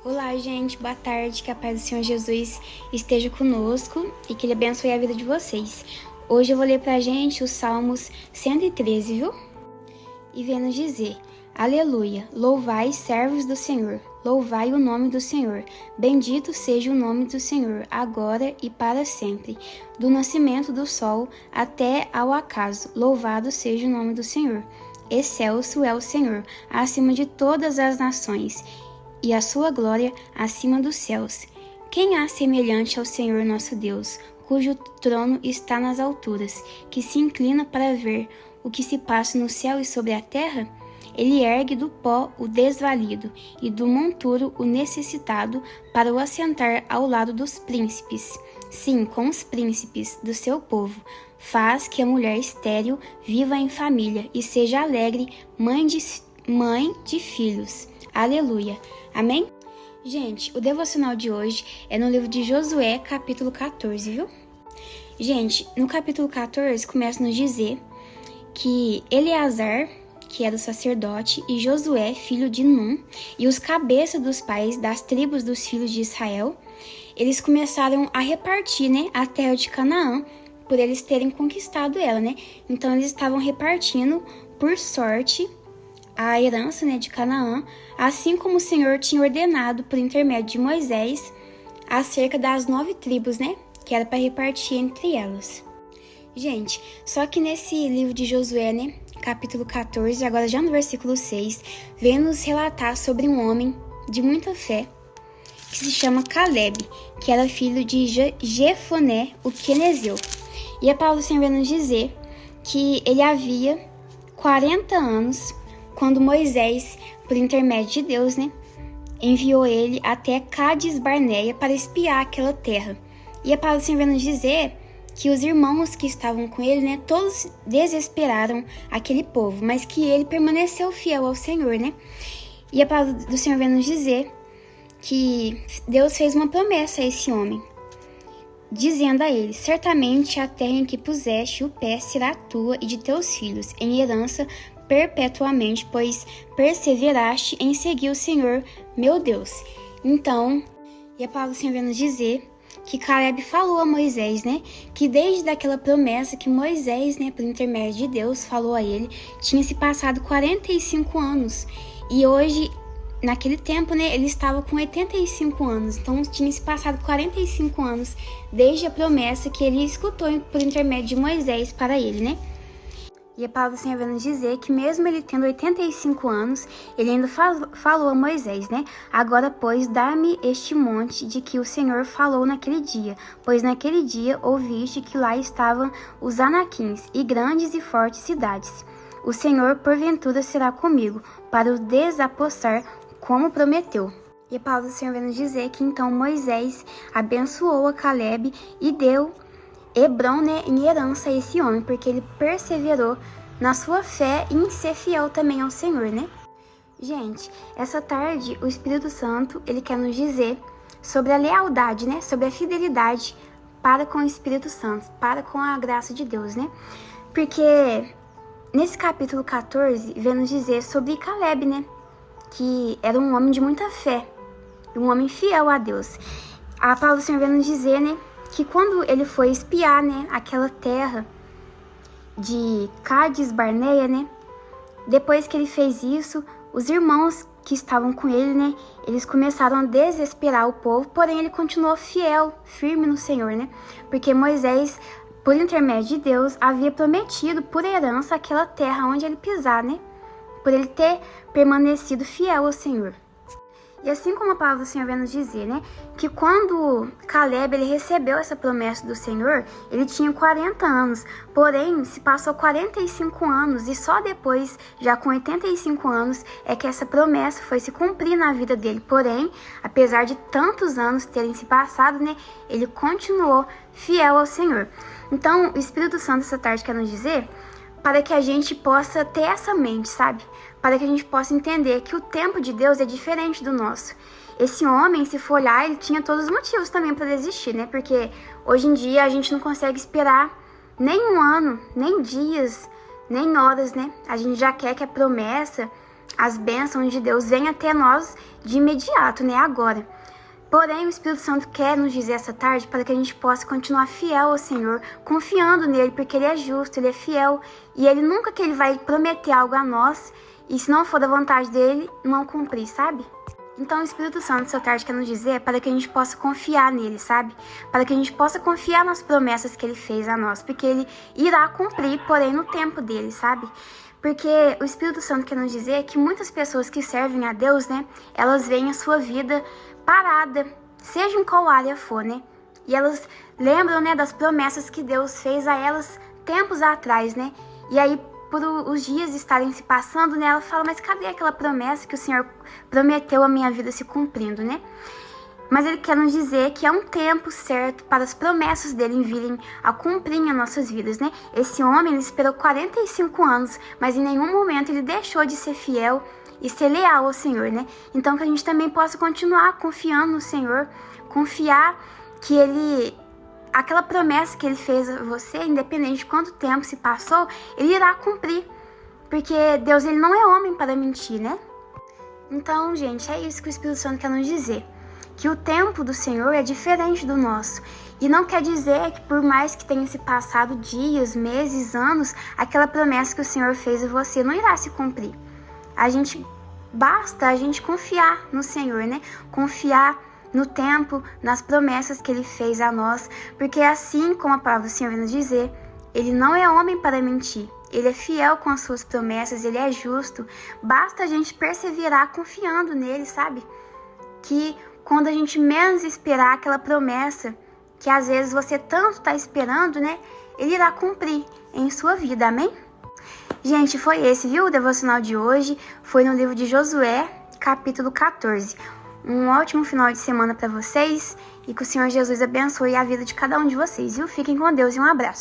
Olá, gente, boa tarde, que a paz do Senhor Jesus esteja conosco e que Ele abençoe a vida de vocês. Hoje eu vou ler pra gente os Salmos 113, viu? E vem nos dizer: Aleluia, louvai, servos do Senhor, louvai o nome do Senhor, bendito seja o nome do Senhor, agora e para sempre, do nascimento do sol até ao acaso, louvado seja o nome do Senhor. Excelso é o Senhor, acima de todas as nações, e a sua glória acima dos céus. Quem há semelhante ao Senhor nosso Deus, cujo trono está nas alturas, que se inclina para ver o que se passa no céu e sobre a terra? Ele ergue do pó o desvalido e do monturo o necessitado para o assentar ao lado dos príncipes. Sim, com os príncipes do seu povo. Faz que a mulher estéril viva em família e seja alegre, mãe de filhos. Aleluia. Amém? Gente, o devocional de hoje é no livro de Josué, capítulo 14, viu? Gente, no capítulo 14 começa a nos dizer que Eleazar, que era o sacerdote, e Josué, filho de Num, e os cabeças dos pais das tribos dos filhos de Israel, eles começaram a repartir, né, a terra de Canaã, por eles terem conquistado ela, né? Então eles estavam repartindo por sorte a herança, né, de Canaã, assim como o Senhor tinha ordenado por intermédio de Moisés acerca das 9 tribos, né, que era para repartir entre elas. Gente, só que nesse livro de Josué, né, capítulo 14, agora já no versículo 6, vem nos relatar sobre um homem de muita fé que se chama Caleb, que era filho de Jefoné, o quenezeu. E a palavra do Senhor vem nos dizer que ele havia 40 anos quando Moisés, por intermédio de Deus, né, enviou ele até Cádiz Barneia para espiar aquela terra. E a palavra do Senhor vem nos dizer que os irmãos que estavam com ele, né, todos desesperaram aquele povo, mas que ele permaneceu fiel ao Senhor, né? E a palavra do Senhor vem nos dizer que Deus fez uma promessa a esse homem, dizendo a ele: certamente a terra em que puseste o pé será tua e de teus filhos, em herança perpetuamente, pois perseveraste em seguir o Senhor, meu Deus. Então, e a palavra do Senhor vem nos dizer que Caleb falou a Moisés, né, que desde aquela promessa que Moisés, né, por intermédio de Deus, falou a ele, tinha se passado 45 anos. E hoje, naquele tempo, né, ele estava com 85 anos. Então, tinha se passado 45 anos desde a promessa que ele escutou por intermédio de Moisés para ele, né? E a palavra do Senhor vem nos dizer que mesmo ele tendo 85 anos, ele ainda falou a Moisés, né? Agora, pois, dá-me este monte de que o Senhor falou naquele dia, pois naquele dia ouviste que lá estavam os anaquins e grandes e fortes cidades. O Senhor, porventura, será comigo, para o desapossar, como prometeu. E a palavra do Senhor vem nos dizer que então Moisés abençoou a Caleb e deu Hebron, né, em herança a esse homem, porque ele perseverou na sua fé e em ser fiel também ao Senhor, né? Gente, essa tarde o Espírito Santo, ele quer nos dizer sobre a lealdade, né, sobre a fidelidade para com o Espírito Santo, para com a graça de Deus, né? Porque nesse capítulo 14 vem nos dizer sobre Caleb, né, que era um homem de muita fé, um homem fiel a Deus. A palavra do Senhor vem nos dizer, né, que quando ele foi espiar, né, aquela terra de Cádiz Barneia, né, depois que ele fez isso, os irmãos que estavam com ele, né, eles começaram a desesperar o povo, porém ele continuou fiel, firme no Senhor, né, porque Moisés, por intermédio de Deus, havia prometido por herança aquela terra onde ele pisar, né, por ele ter permanecido fiel ao Senhor. E assim como a palavra do Senhor vem nos dizer, né, que quando Caleb ele recebeu essa promessa do Senhor, ele tinha 40 anos, porém se passou 45 anos e só depois, já com 85 anos, é que essa promessa foi se cumprir na vida dele. Porém, apesar de tantos anos terem se passado, né, ele continuou fiel ao Senhor. Então, o Espírito Santo essa tarde quer nos dizer para que a gente possa ter essa mente, sabe? Para que a gente possa entender que o tempo de Deus é diferente do nosso. Esse homem, se for olhar, ele tinha todos os motivos também para desistir, né? Porque hoje em dia a gente não consegue esperar nem um ano, nem dias, nem horas, né? A gente já quer que a promessa as bênçãos de Deus vêm até nós de imediato, né? Agora. Porém, o Espírito Santo quer nos dizer essa tarde para que a gente possa continuar fiel ao Senhor, confiando nele, porque ele é justo, ele é fiel, e ele nunca que ele vai prometer algo a nós, e se não for da vontade dele, não cumprir, sabe? Então, o Espírito Santo essa tarde quer nos dizer para que a gente possa confiar nele, sabe? Para que a gente possa confiar nas promessas que ele fez a nós, porque ele irá cumprir, porém no tempo dele, sabe? Porque o Espírito Santo quer nos dizer que muitas pessoas que servem a Deus, né, elas veem a sua vida parada, seja em qual área for, né? E elas lembram, né, das promessas que Deus fez a elas tempos atrás, né? E aí, por os dias estarem se passando, né, ela fala, mas cadê aquela promessa que o Senhor prometeu a minha vida se cumprindo, né? Mas ele quer nos dizer que é um tempo certo para as promessas dele virem a cumprir em nossas vidas, né? Esse homem, ele esperou 45 anos, mas em nenhum momento ele deixou de ser fiel e ser leal ao Senhor, né? Então que a gente também possa continuar confiando no Senhor, confiar que aquela promessa que ele fez a você, independente de quanto tempo se passou, ele irá cumprir. Porque Deus, ele não é homem para mentir, né? Então, gente, é isso que o Espírito Santo quer nos dizer. Que o tempo do Senhor é diferente do nosso. E não quer dizer que por mais que tenha se passado dias, meses, anos, aquela promessa que o Senhor fez a você não irá se cumprir. Basta a gente confiar no Senhor, né? Confiar no tempo, nas promessas que ele fez a nós, porque assim como a palavra do Senhor vem nos dizer, ele não é homem para mentir, ele é fiel com as suas promessas, ele é justo, basta a gente perseverar confiando nele, sabe? Que quando a gente menos esperar aquela promessa, que às vezes você tanto está esperando, né? Ele irá cumprir em sua vida, amém? Gente, foi esse, viu? O devocional de hoje foi no livro de Josué, capítulo 14. Um ótimo final de semana para vocês e que o Senhor Jesus abençoe a vida de cada um de vocês, viu? Fiquem com Deus e um abraço.